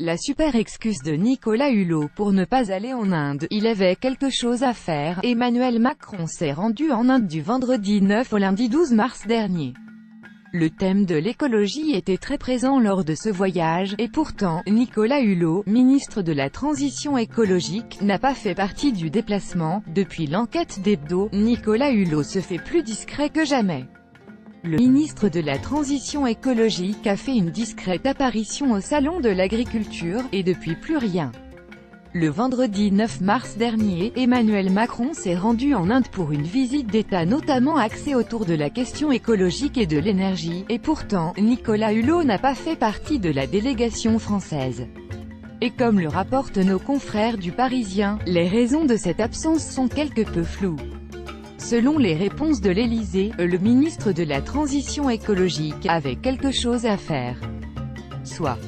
La super excuse de Nicolas Hulot pour ne pas aller en Inde. Il avait quelque chose à faire. Emmanuel Macron s'est rendu en Inde du vendredi 9 au lundi 12 mars dernier. Le thème de l'écologie était très présent lors de ce voyage, et pourtant, Nicolas Hulot, ministre de la Transition écologique, n'a pas fait partie du déplacement. Depuis l'enquête d'Hebdo, Nicolas Hulot se fait plus discret que jamais. Le ministre de la Transition écologique a fait une discrète apparition au Salon de l'Agriculture, et depuis plus rien. Le vendredi 9 mars dernier, Emmanuel Macron s'est rendu en Inde pour une visite d'État notamment axée autour de la question écologique et de l'énergie, et pourtant, Nicolas Hulot n'a pas fait partie de la délégation française. Et comme le rapportent nos confrères du Parisien, les raisons de cette absence sont quelque peu floues. Selon les réponses de l'Élysée, le ministre de la Transition écologique avait quelque chose à faire.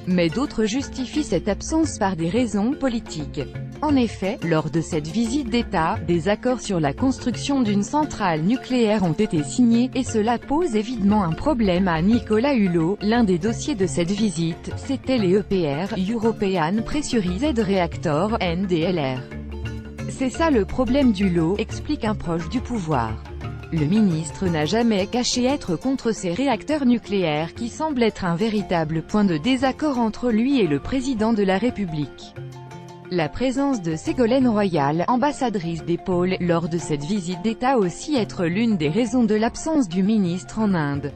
Mais d'autres justifient cette absence par des raisons politiques. En effet, lors de cette visite d'État, des accords sur la construction d'une centrale nucléaire ont été signés, et cela pose évidemment un problème à Nicolas Hulot. L'un des dossiers de cette visite, c'était les EPR, European Pressurized Reactor, NDLR. C'est ça le problème d'Hulot, explique un proche du pouvoir. Le ministre n'a jamais caché être contre ces réacteurs nucléaires qui semblent être un véritable point de désaccord entre lui et le président de la République. La présence de Ségolène Royal, ambassadrice des pôles, lors de cette visite d'État aussi être l'une des raisons de l'absence du ministre en Inde.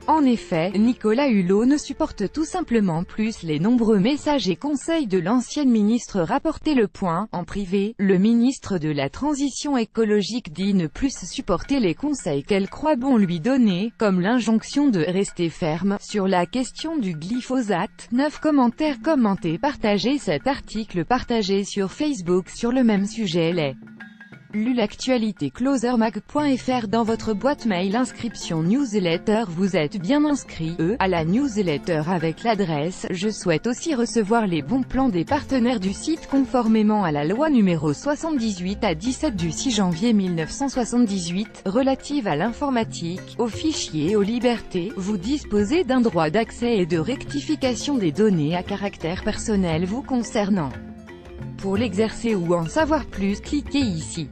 En effet, Nicolas Hulot ne supporte tout simplement plus les nombreux messages et conseils de l'ancienne ministre. Rapportait Le Point. En privé, le ministre de la Transition écologique dit ne plus supporter les conseils qu'elle croit bon lui donner, comme l'injonction de « rester ferme » sur la question du glyphosate. 9 commentaires commentés. Partagez cet article, partagé sur Facebook sur le même sujet. Lu l'actualité closermag.fr dans votre boîte mail. Inscription newsletter. Vous êtes bien inscrit à la newsletter avec l'adresse. Je souhaite aussi recevoir les bons plans des partenaires du site conformément à la loi numéro 78/17 du 6 janvier 1978, relative à l'informatique, aux fichiers et aux libertés. Vous disposez d'un droit d'accès et de rectification des données à caractère personnel vous concernant. Pour l'exercer ou en savoir plus, cliquez ici.